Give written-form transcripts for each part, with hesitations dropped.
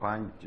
5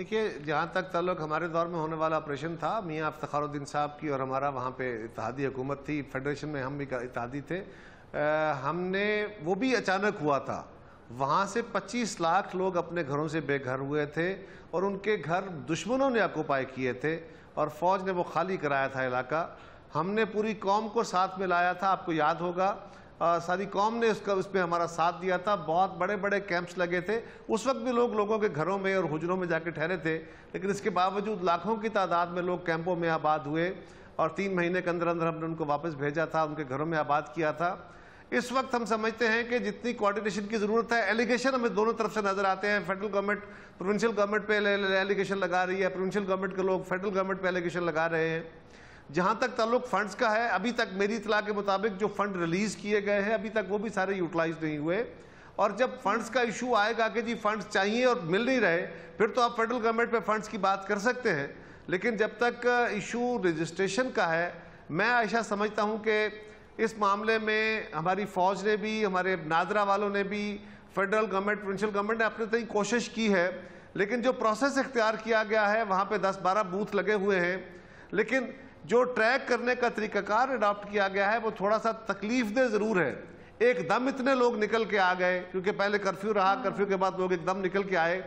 دیکھیے جہاں تک تعلق ہمارے دور میں ہونے والا آپریشن تھا، میاں افتخار الدین صاحب کی اور ہمارا وہاں پہ اتحادی حکومت تھی، فیڈریشن میں ہم بھی اتحادی تھے، ہم نے وہ بھی اچانک ہوا تھا. وہاں سے 25 لاکھ لوگ اپنے گھروں سے بے گھر ہوئے تھے اور ان کے گھر دشمنوں نے آکوپائی کیے تھے اور فوج نے وہ خالی کرایا تھا علاقہ. ہم نے پوری قوم کو ساتھ میں لایا تھا، آپ کو یاد ہوگا ساری قوم نے اس میں ہمارا ساتھ دیا تھا. بہت بڑے بڑے کیمپس لگے تھے، اس وقت بھی لوگوں کے گھروں میں اور حجروں میں جا کے ٹھہرے تھے، لیکن اس کے باوجود لاکھوں کی تعداد میں لوگ کیمپوں میں آباد ہوئے اور 3 مہینے کے اندر ہم نے ان کو واپس بھیجا تھا، ان کے گھروں میں آباد کیا تھا. اس وقت ہم سمجھتے ہیں کہ جتنی کوارڈینیشن کی ضرورت ہے، ایلیگیشن ہمیں دونوں طرف سے نظر آتے ہیں. فیڈرل گورنمنٹ پروونشل گورنمنٹ پہ ایلیگیشن لگا رہی ہے، پروونشل گورنمنٹ کے لوگ فیڈرل گورنمنٹ پہ ایلیگیشن لگا رہے ہیں. جہاں تک تعلق فنڈز کا ہے، ابھی تک میری اطلاع کے مطابق جو فنڈ ریلیز کیے گئے ہیں ابھی تک وہ بھی سارے یوٹیلائز نہیں ہوئے. اور جب فنڈز کا ایشو آئے گا کہ جی فنڈز چاہیے اور مل نہیں رہے، پھر تو آپ فیڈرل گورنمنٹ پہ فنڈز کی بات کر سکتے ہیں. لیکن جب تک ایشو رجسٹریشن کا ہے، میں ایسا سمجھتا ہوں کہ اس معاملے میں ہماری فوج نے بھی، ہمارے نادرا والوں نے بھی، فیڈرل گورنمنٹ پروونشل گورنمنٹ نے اپنے تئیں کوشش کی ہے. لیکن جو پروسیس اختیار کیا گیا ہے وہاں پہ 10-12 بوتھ لگے ہوئے ہیں، لیکن جو ٹریک کرنے کا طریقہ کار اڈاپٹ کیا گیا ہے وہ تھوڑا سا تکلیف دہ ضرور ہے. ایک دم اتنے لوگ نکل کے آ گئے کیونکہ پہلے کرفیو رہا، کرفیو کے بعد لوگ ایک دم نکل کے آئے،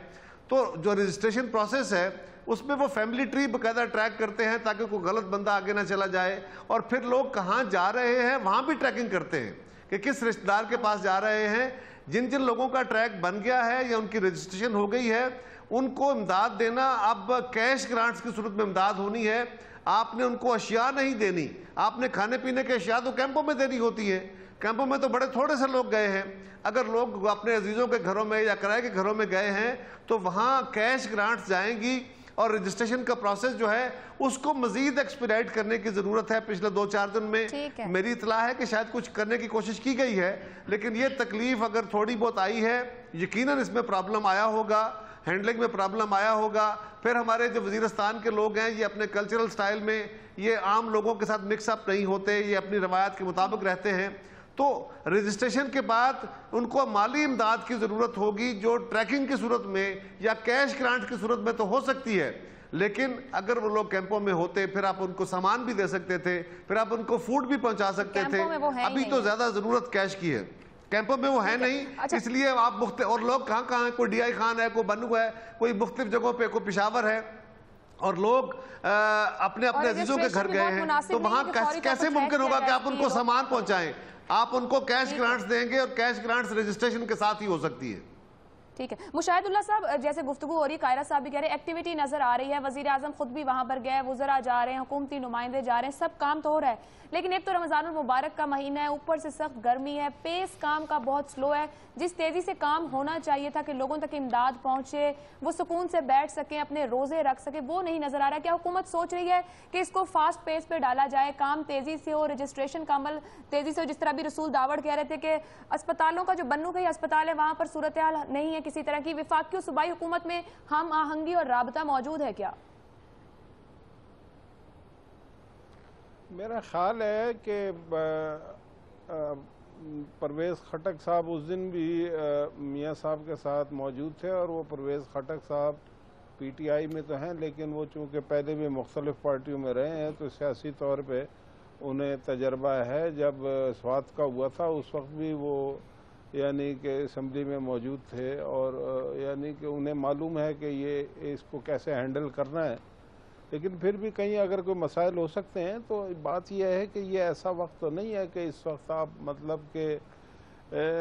تو جو رجسٹریشن پروسیس ہے اس میں وہ فیملی ٹری باقاعدہ ٹریک کرتے ہیں تاکہ کوئی غلط بندہ آگے نہ چلا جائے، اور پھر لوگ کہاں جا رہے ہیں وہاں بھی ٹریکنگ کرتے ہیں کہ کس رشتہ دار کے پاس جا رہے ہیں. جن لوگوں کا ٹریک بن گیا ہے یا ان کی رجسٹریشن ہو گئی ہے ان کو امداد دینا اب کیش گرانٹس کی صورت میں امداد ہونی ہے. آپ نے ان کو اشیاء نہیں دینی، آپ نے کھانے پینے کے اشیاء تو کیمپوں میں دینی ہوتی ہے. کیمپوں میں تو بڑے تھوڑے سے لوگ گئے ہیں. اگر لوگ اپنے عزیزوں کے گھروں میں یا کرائے کے گھروں میں گئے ہیں تو وہاں کیش گرانٹس جائیں گی، اور رجسٹریشن کا پروسیس جو ہے اس کو مزید ایکسپیڈائٹ کرنے کی ضرورت ہے. پچھلے 2-4 دن میں میری اطلاع ہے کہ شاید کچھ کرنے کی کوشش کی گئی ہے، لیکن یہ تکلیف اگر تھوڑی بہت آئی ہے، یقیناً اس میں پرابلم آیا ہوگا، ہینڈلنگ میں پرابلم آیا ہوگا. پھر ہمارے جو وزیرستان کے لوگ ہیں یہ اپنے کلچرل سٹائل میں یہ عام لوگوں کے ساتھ مکس اپ نہیں ہوتے، یہ اپنی روایات کے مطابق رہتے ہیں. تو رجسٹریشن کے بعد ان کو مالی امداد کی ضرورت ہوگی جو ٹریکنگ کی صورت میں یا کیش گرانٹ کی صورت میں تو ہو سکتی ہے. لیکن اگر وہ لوگ کیمپوں میں ہوتے پھر آپ ان کو سامان بھی دے سکتے تھے، پھر آپ ان کو فوڈ بھی پہنچا سکتے تھے. ابھی تو زیادہ ضرورت کیش کی ہے، کیمپوں میں وہ ہے نہیں، اس لیے آپ اور لوگ کہاں ہیں، کوئی ڈی آئی خان ہے، کوئی بنو ہے، کوئی مختلف جگہوں پہ، کوئی پشاور ہے، اور لوگ اپنے عزیزوں کے گھر گئے ہیں. تو وہاں کیسے ممکن ہوگا کہ آپ ان کو سامان پہنچائیں؟ آپ ان کو کیش گرانٹس دیں گے، اور کیش گرانٹس رجسٹریشن کے ساتھ ہی ہو سکتی ہے. ٹھیک ہے مشاہد اللہ صاحب، جیسے گفتگو ہو رہی، قائرہ صاحب بھی کہہ رہے ہیں ایکٹیویٹی نظر آ رہی ہے، وزیر اعظم خود بھی وہاں پر گئے، وزراء جا رہے ہیں، حکومتی نمائندے جا رہے ہیں، سب کام تو ہو رہا ہے. لیکن ایک تو رمضان المبارک کا مہینہ ہے، اوپر سے سخت گرمی ہے، پیس کام کا بہت سلو ہے. جس تیزی سے کام ہونا چاہیے تھا کہ لوگوں تک امداد پہنچے، وہ سکون سے بیٹھ سکیں، اپنے روزے رکھ سکیں، وہ نہیں نظر آ رہا. کیا حکومت سوچ رہی ہے کہ اس کو فاسٹ پیس پہ ڈالا جائے، کام تیزی سے ہو، رجسٹریشن کا عمل تیزی سے ہو؟ جس طرح بھی رسول داوڑ کہہ رہے تھے کہ اسپتالوں کا جو بنو کا اسپتال ہے وہاں پر صورتحال نہیں ہے کسی طرح کی. وفاقی اور صوبائی حکومت میں ہم آہنگی اور رابطہ موجود ہے کیا؟ میرا خیال ہے کہ پرویز خٹک صاحب اس دن بھی میاں صاحب کے ساتھ موجود تھے، اور وہ پرویز خٹک صاحب پی ٹی آئی میں تو ہیں، لیکن وہ چونکہ پہلے بھی مختلف پارٹیوں میں رہے ہیں تو سیاسی طور پہ انہیں تجربہ ہے. جب سوات کا ہوا تھا اس وقت بھی وہ یعنی کہ اسمبلی میں موجود تھے، اور یعنی کہ انہیں معلوم ہے کہ یہ اس کو کیسے ہینڈل کرنا ہے. لیکن پھر بھی کہیں اگر کوئی مسائل ہو سکتے ہیں تو بات یہ ہے کہ یہ ایسا وقت تو نہیں ہے کہ اس وقت آپ مطلب کہ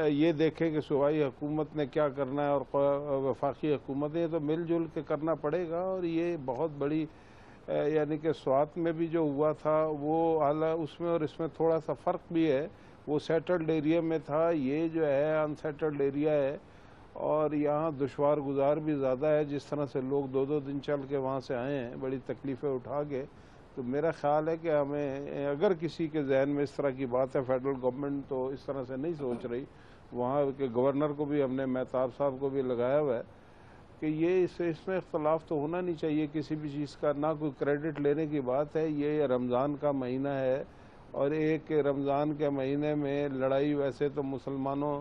یہ دیکھیں کہ صوبائی حکومت نے کیا کرنا ہے اور وفاقی حکومت نے، تو مل جل کے کرنا پڑے گا. اور یہ بہت بڑی یعنی کہ سوات میں بھی جو ہوا تھا وہ حالانکہ اس میں اور اس میں تھوڑا سا فرق بھی ہے، وہ سیٹلڈ ایریا میں تھا، یہ جو ہے ان سیٹلڈ ایریا ہے، اور یہاں دشوار گزار بھی زیادہ ہے. جس طرح سے لوگ 2-2 دن چل کے وہاں سے آئے ہیں بڑی تکلیفیں اٹھا کے. تو میرا خیال ہے کہ ہمیں اگر کسی کے ذہن میں اس طرح کی بات ہے، فیڈرل گورنمنٹ تو اس طرح سے نہیں سوچ رہی. وہاں کے گورنر کو بھی ہم نے، مہتاب صاحب کو بھی لگایا ہوا ہے کہ یہ اس میں اختلاف تو ہونا نہیں چاہیے کسی بھی چیز کا، نہ کوئی کریڈٹ لینے کی بات ہے. یہ رمضان کا مہینہ ہے، اور ایک رمضان کے مہینے میں لڑائی ویسے تو مسلمانوں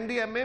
NDMA,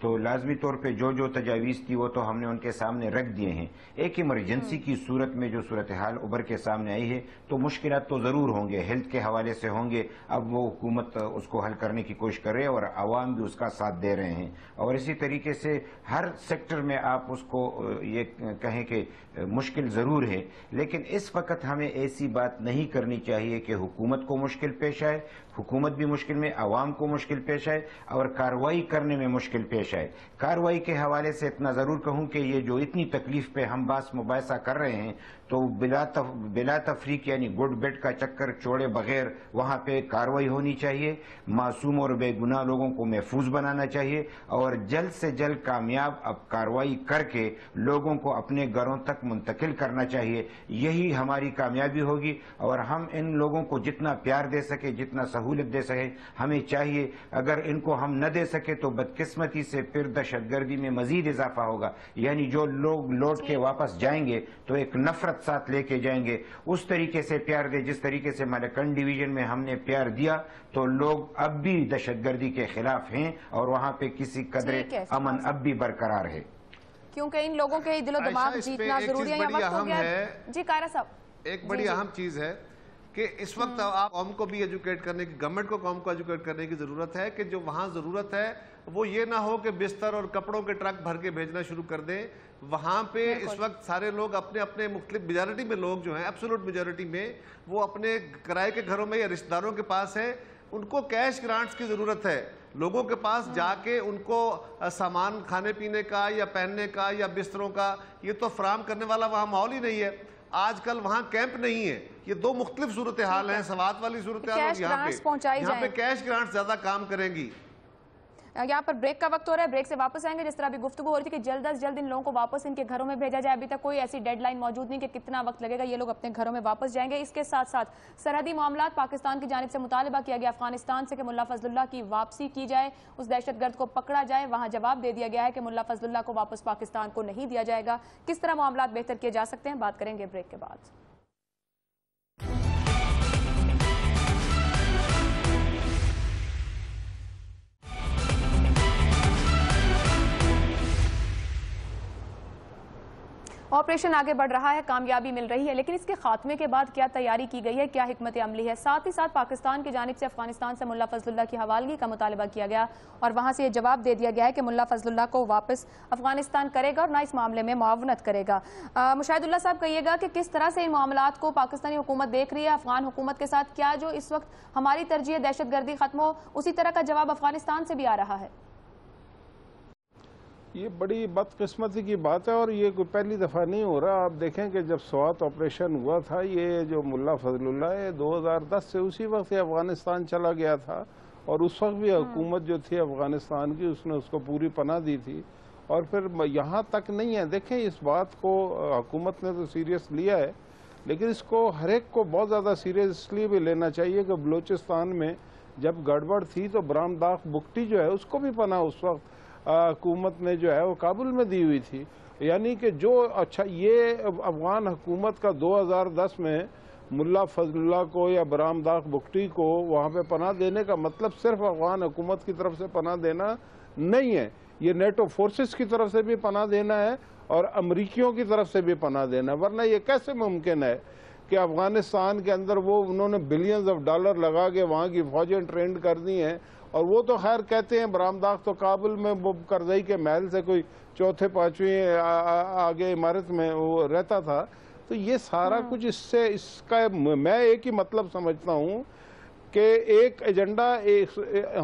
تو لازمی طور پہ جو تجاویز تھی وہ تو ہم نے ان کے سامنے رکھ دیے ہیں. ایک ایمرجنسی کی صورت میں جو صورتحال ابھر کے سامنے آئی ہے تو مشکلات تو ضرور ہوں گے, ہیلتھ کے حوالے سے ہوں گے. اب وہ حکومت اس کو حل کرنے کی کوشش کر رہے ہیں اور عوام بھی اس کا ساتھ دے رہے ہیں. اور اسی طریقے سے ہر سیکٹر میں آپ اس کو یہ کہیں کہ مشکل ضرور ہے, لیکن اس وقت ہمیں ایسی بات نہیں کرنی چاہیے کہ حکومت کو مشکل پیش آئے, حکومت بھی مشکل میں, عوام کو مشکل پیش آئے اور کارروائی کرنے میں مشکل پیش آئے. کارروائی کے حوالے سے اتنا ضرور کہوں کہ یہ جو اتنی تکلیف پہ ہم باس مباحثہ کر رہے ہیں تو بلا تفریق یعنی گڈ بیڈ کا چکر چھوڑے بغیر وہاں پہ کارروائی ہونی چاہیے. معصوم اور بے گناہ لوگوں کو محفوظ بنانا چاہیے اور جلد سے جلد کامیاب اب کارروائی کر کے لوگوں کو اپنے گھروں تک منتقل کرنا چاہیے. یہی ہماری کامیابی ہوگی اور ہم ان لوگوں کو جتنا پیار دے سکے, جتنا سہولت دے سکے ہمیں چاہیے. اگر ان کو ہم نہ دے سکے تو بدقسمتی سے پھر دہشت گردی میں مزید اضافہ ہوگا. یعنی جو لوگ لوٹ کے واپس جائیں گے تو ایک نفرت ساتھ لے کے جائیں گے. اس طریقے سے پیار دے جس طریقے سے مالکن ڈویژن میں ہم نے پیار دیا تو لوگ اب بھی دہشت گردی کے خلاف ہیں اور وہاں پہ کسی قدر امن اب بھی برقرار ہے, کیونکہ ان لوگوں کے دل و دماغ جیتنا ضروری ہے. وقت ہو گیا جی قائرہ صاحب. ایک بڑی اہم چیز ہے کہ اس وقت آپ قوم کو بھی ایجوکیٹ کرنے کی, گورنمنٹ کو قوم کو ایجوکیٹ کرنے کی ضرورت ہے کہ جو وہاں ضرورت ہے وہ یہ نہ ہو کہ بستر اور کپڑوں کے ٹرک بھر کے بھیجنا شروع کر دیں. وہاں پہ اس وقت سارے لوگ اپنے اپنے مختلف میجارٹی میں لوگ جو ہیں ایبسولوٹ میجارٹی میں وہ اپنے کرائے کے گھروں میں یا رشتہ داروں کے پاس ہیں. ان کو کیش گرانٹس کی ضرورت ہے. لوگوں کے پاس جا کے ان کو سامان کھانے پینے کا یا پہننے کا یا بستروں کا یہ تو فراہم کرنے والا وہاں ماحول ہی نہیں ہے. آج کل وہاں کیمپ نہیں ہے. یہ دو مختلف صورتحال ہیں, سوات والی صورتحال اور یہاں پہ کیش گرانٹ زیادہ کام کریں گی. یہاں پر بریک کا وقت ہو رہا ہے, بریک سے واپس آئیں گے. جس طرح بھی گفتگو ہو رہی تھی کہ جلد از جلد ان لوگوں کو واپس ان کے گھروں میں بھیجا جائے, ابھی تک کوئی ایسی ڈیڈ لائن موجود نہیں کہ کتنا وقت لگے گا, یہ لوگ اپنے گھروں میں واپس جائیں گے. اس کے ساتھ ساتھ سرحدی معاملات پاکستان کی جانب سے مطالبہ کیا گیا افغانستان سے کہ ملا فضل اللہ کی واپسی کی جائے, اس دہشت گرد کو پکڑا جائے. وہاں جواب دے دیا گیا ہے کہ ملا فضل اللہ کو واپس پاکستان کو نہیں دیا جائے گا. کس طرح معاملات بہتر کیے جا سکتے ہیں بات کریں گے بریک کے بعد. آپریشن آگے بڑھ رہا ہے, کامیابی مل رہی ہے, لیکن اس کے خاتمے کے بعد کیا تیاری کی گئی ہے, کیا حکمت عملی ہے. ساتھ ہی ساتھ پاکستان کی جانب سے افغانستان سے ملا فضل اللہ کی حوالگی کا مطالبہ کیا گیا اور وہاں سے یہ جواب دے دیا گیا ہے کہ ملا فضل اللہ کو واپس افغانستان کرے گا اور نہ اس معاملے میں معاونت کرے گا. مشاہد اللہ صاحب کہیے گا کہ کس طرح سے ان معاملات کو پاکستانی حکومت دیکھ رہی ہے, افغان حکومت کے ساتھ کیا جو اس وقت ہماری ترجیح دہشت گردی ختم ہو اسی طرح کا جواب افغانستان سے بھی آ رہا ہے. یہ بڑی بدقسمتی کی بات ہے اور یہ کوئی پہلی دفعہ نہیں ہو رہا. آپ دیکھیں کہ جب سوات آپریشن ہوا تھا, یہ جو ملا فضل اللہ ہے 2010 سے اسی وقت یہ افغانستان چلا گیا تھا اور اس وقت بھی حکومت جو تھی افغانستان کی اس نے اس کو پوری پناہ دی تھی اور پھر یہاں تک نہیں ہے. دیکھیں اس بات کو حکومت نے تو سیریس لیا ہے, لیکن اس کو ہر ایک کو بہت زیادہ سیریسلی بھی لینا چاہیے کہ بلوچستان میں جب گڑبڑ تھی تو برامداخ بگٹی جو ہے اس کو بھی پناہ اس وقت حکومت نے جو ہے وہ کابل میں دی ہوئی تھی. یعنی کہ جو اچھا یہ افغان حکومت کا 2010 میں ملا فضل اللہ کو یا برامداخ بگٹی کو وہاں پہ پناہ دینے کا مطلب صرف افغان حکومت کی طرف سے پناہ دینا نہیں ہے, یہ نیٹو فورسز کی طرف سے بھی پناہ دینا ہے اور امریکیوں کی طرف سے بھی پناہ دینا ہے. ورنہ یہ کیسے ممکن ہے کہ افغانستان کے اندر وہ انہوں نے بلینز آف ڈالر لگا کے وہاں کی فوجیں ٹرینڈ کر دی ہیں اور وہ تو خیر کہتے ہیں برامداخ تو کابل میں وہ کرزئی کے محل سے کوئی چوتھے پانچویں آگے عمارت میں وہ رہتا تھا. تو یہ سارا کچھ اس کا میں ایک ہی مطلب سمجھتا ہوں کہ ایک ایجنڈا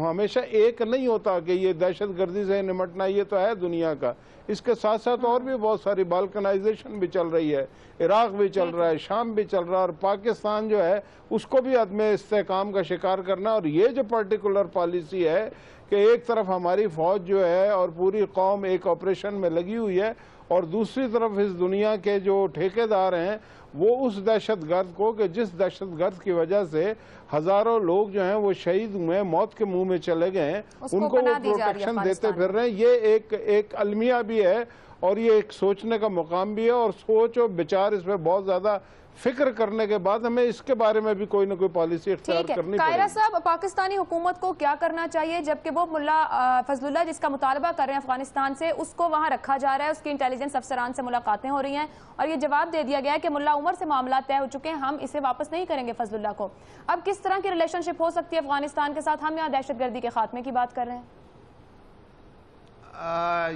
ہمیشہ ایک نہیں ہوتا کہ یہ دہشت گردی سے نمٹنا, یہ تو ہے دنیا کا. اس کے ساتھ ساتھ اور بھی بہت ساری بالکنائزیشن بھی چل رہی ہے, عراق بھی چل رہا ہے, شام بھی چل رہا ہے اور پاکستان جو ہے اس کو بھی عدم استحکام کا شکار کرنا. اور یہ جو پرٹیکولر پالیسی ہے کہ ایک طرف ہماری فوج جو ہے اور پوری قوم ایک آپریشن میں لگی ہوئی ہے اور دوسری طرف اس دنیا کے جو ٹھیکیدار ہیں وہ اس دہشت گرد کو کہ جس دہشت گرد کی وجہ سے ہزاروں لوگ جو ہیں وہ شہید ہوئے, موت کے منہ میں چلے گئے ہیں, ان کو وہ پروٹیکشن دیتے پھر رہے ہیں. یہ ایک المیہ بھی ہے اور یہ ایک سوچنے کا مقام بھی ہے، اور سوچ و بچار اس میں بہت زیادہ فکر کرنے کے بعد ہمیں اس کے بارے میں بھی کوئی نہ کوئی پالیسی اختیار کرنی پڑے گی۔ قاہرہ صاحب، پاکستانی حکومت کو کیا کرنا چاہیے جبکہ وہ ملا فضل اللہ جس کا مطالبہ کر رہے ہیں افغانستان سے، اس کو وہاں رکھا جا رہا ہے، اس کی انٹیلیجنس افسران سے ملاقاتیں ہو رہی ہیں اور یہ جواب دے دیا گیا ہے کہ ملا عمر سے معاملات طے ہو چکے ہیں، ہم اسے واپس نہیں کریں گے فضل اللہ کو۔ اب کس طرح کی ریلیشن شپ ہو سکتی ہے افغانستان کے ساتھ؟ ہم یہاں دہشت گردی کے خاتمے کی بات کر رہے ہیں۔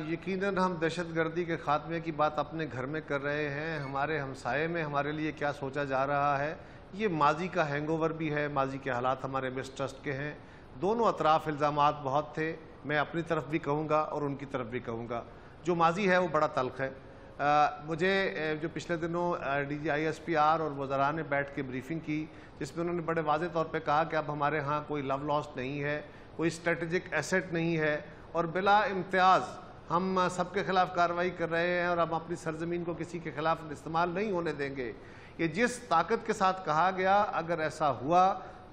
یقیناً ہم دہشت گردی کے خاتمے کی بات اپنے گھر میں کر رہے ہیں، ہمارے ہمسائے میں ہمارے لیے کیا سوچا جا رہا ہے، یہ ماضی کا ہینگ اوور بھی ہے، ماضی کے حالات ہمارے مسٹرسٹ کے ہیں۔ دونوں اطراف الزامات بہت تھے، میں اپنی طرف بھی کہوں گا اور ان کی طرف بھی کہوں گا۔ جو ماضی ہے وہ بڑا تلخ ہے۔ مجھے جو پچھلے دنوں D G I S P R اور وزراء نے بیٹھ کے بریفنگ کی، جس میں انہوں نے بڑے واضح طور پہ کہا کہ اب ہمارے ہاں کوئی لو لاسٹ نہیں ہے، کوئی اسٹریٹجک ایسٹ نہیں ہے، اور بلا امتیاز ہم سب کے خلاف کارروائی کر رہے ہیں اور ہم اپنی سرزمین کو کسی کے خلاف استعمال نہیں ہونے دیں گے۔ یہ جس طاقت کے ساتھ کہا گیا، اگر ایسا ہوا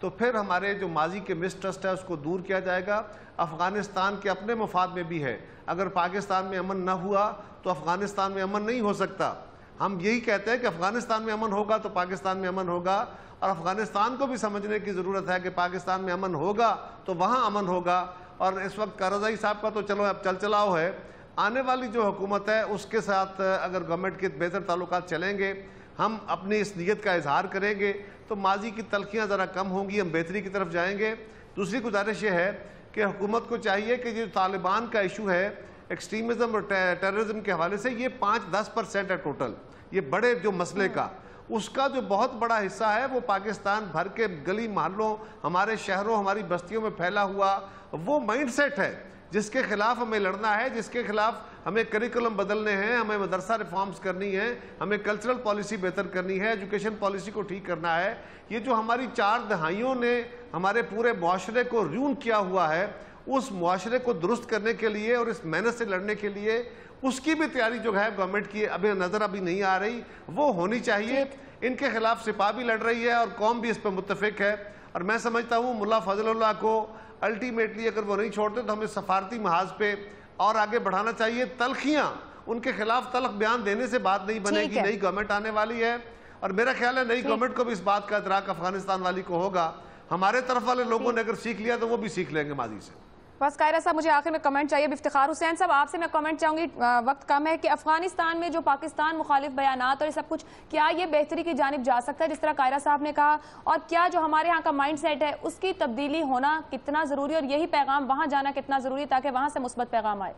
تو پھر ہمارے جو ماضی کے مسٹرسٹ ہے اس کو دور کیا جائے گا۔ افغانستان کے اپنے مفاد میں بھی ہے، اگر پاکستان میں امن نہ ہوا تو افغانستان میں امن نہیں ہو سکتا۔ ہم یہی کہتے ہیں کہ افغانستان میں امن ہوگا تو پاکستان میں امن ہوگا، اور افغانستان کو بھی سمجھنے کی ضرورت ہے کہ پاکستان میں امن ہوگا تو وہاں امن ہوگا۔ اور اس وقت کارزائی صاحب کا تو چلو اب چل چلاؤ ہے، آنے والی جو حکومت ہے اس کے ساتھ اگر گورنمنٹ کے بہتر تعلقات چلیں گے، ہم اپنی اس نیت کا اظہار کریں گے تو ماضی کی تلخیاں ذرا کم ہوں گی، ہم بہتری کی طرف جائیں گے۔ دوسری گزارش یہ ہے کہ حکومت کو چاہیے کہ جو طالبان کا ایشو ہے ایکسٹریمزم اور ٹیررزم کے حوالے سے، یہ 5-10% ہے ٹوٹل، یہ بڑے جو مسئلے کا، اس کا جو بہت بڑا حصہ ہے وہ پاکستان بھر کے گلی محلوں، ہمارے شہروں، ہماری بستیوں میں پھیلا ہوا وہ مائنڈ سیٹ ہے جس کے خلاف ہمیں لڑنا ہے، جس کے خلاف ہمیں کریکولم بدلنے ہیں، ہمیں مدرسہ ریفارمز کرنی ہے، ہمیں کلچرل پالیسی بہتر کرنی ہے، ایجوکیشن پالیسی کو ٹھیک کرنا ہے۔ یہ جو ہماری 4 دہائیوں نے ہمارے پورے معاشرے کو ریون کیا ہوا ہے، اس معاشرے کو درست کرنے کے لیے اور اس محنت سے لڑنے کے لیے اس کی بھی تیاری جو ہے گورنمنٹ کی ابھی نظر ابھی نہیں آ رہی، وہ ہونی چاہیے۔ ان کے خلاف سپاہ بھی لڑ رہی ہے اور قوم بھی اس پہ متفق ہے، اور میں سمجھتا ہوں ملا فضل اللہ کو الٹیمیٹلی اگر وہ نہیں چھوڑتے تو ہمیں سفارتی محاذ پہ اور آگے بڑھانا چاہیے۔ تلخیاں ان کے خلاف تلخ بیان دینے سے بات نہیں بنے گی۔ نئی گورنمنٹ آنے والی ہے اور میرا خیال ہے نئی گورنمنٹ کو بھی اس بات کا ادراک افغانستان والی کو ہوگا۔ ہمارے طرف والے لوگوں نے اگر سیکھ لیا تو وہ بھی سیکھ لیں گے ماضی سے۔ بس قاہرہ صاحب مجھے آخر میں کمنٹ چاہیے، افتخار حسین صاحب آپ سے میں کمنٹ چاہوں گی، وقت کم ہے، کہ افغانستان میں جو پاکستان مخالف بیانات اور یہ سب کچھ، کیا یہ بہتری کی جانب جا سکتا ہے جس طرح قاہرہ صاحب نے کہا، اور کیا جو ہمارے ہاں کا مائنڈ سیٹ ہے اس کی تبدیلی ہونا کتنا ضروری اور یہی پیغام وہاں جانا کتنا ضروری تاکہ وہاں سے مثبت پیغام آئے؟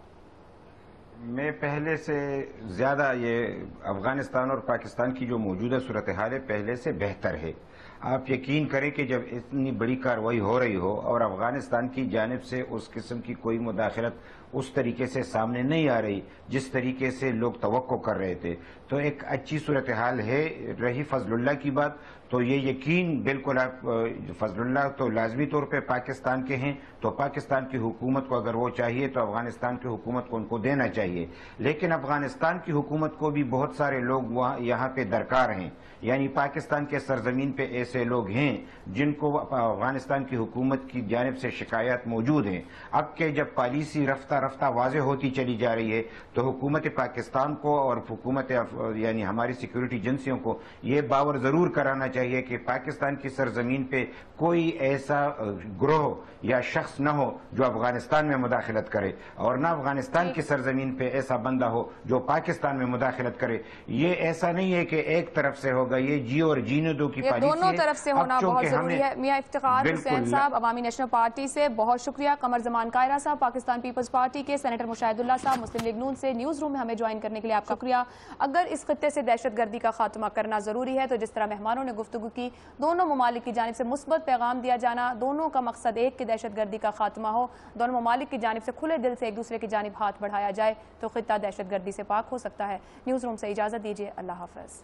میں پہلے سے زیادہ یہ افغانستان اور پاکستان کی جو موجودہ صورتحال ہے پہلے سے بہتر ہے۔ آپ یقین کریں کہ جب اتنی بڑی کارروائی ہو رہی ہو اور افغانستان کی جانب سے اس قسم کی کوئی مداخلت اس طریقے سے سامنے نہیں آ رہی جس طریقے سے لوگ توقع کر رہے تھے، تو ایک اچھی صورتحال ہے۔ رہی فضل اللہ کی بات، تو یہ یقین بالکل آپ فضل اللہ تو لازمی طور پہ پاکستان کے ہیں، تو پاکستان کی حکومت کو اگر وہ چاہیے تو افغانستان کی حکومت کو ان کو دینا چاہیے، لیکن افغانستان کی حکومت کو بھی بہت سارے لوگ یہاں پہ درکار ہیں، یعنی پاکستان کے سرزمین پہ ایسے لوگ ہیں جن کو افغانستان کی حکومت کی جانب سے شکایات موجود ہیں۔ اب کہ جب پالیسی رفتہ رفتہ واضح ہوتی چلی جا رہی ہے تو حکومت پاکستان کو اور حکومت یعنی ہماری سیکیورٹی ایجنسیوں کو یہ باور ضرور کرانا چاہیے کہ پاکستان کی سرزمین پہ کوئی ایسا گروہ یا شخص نہ ہو جو افغانستان میں مداخلت کرے، اور نہ افغانستان کی سرزمین پہ ایسا بندہ ہو جو پاکستان میں مداخلت کرے۔ یہ ایسا نہیں ہے کہ ایک طرف سے ہوگا، یہ جی اور جینے دو کی پالیسی ہے، دونوں طرف سے ہونا بہت ضروری ہے۔ میاں افتخار حسین صاحب عوامی نیشنل پارٹی سے بہت شکریہ، قمر زمان قاہرہ صاحب پاکستان پیپلز پارٹی کے، سینیٹر مشاہد اللہ صاحب مسلم لیگ نون سے نیوز روم میں ہمیں جوائن کرنے کے لیے آپ کا شکریہ۔ اگر اس خطے سے دہشت گردی کا خاتمہ کرنا ضروری ہے تو جس طرح مہمانوں نے گفتگو کی، دونوں ممالک کی جانب سے مثبت پیغام دیا جانا، دونوں کا مقصد ایک کہ دہشت گردی کا خاتمہ ہو، دونوں ممالک کی جانب سے کھلے دل سے ایک دوسرے کی جانب ہاتھ بڑھایا جائے تو خطہ دہشت گردی سے پاک ہو سکتا ہے۔ نیوز روم سے اجازت دیجیے، اللہ حافظ۔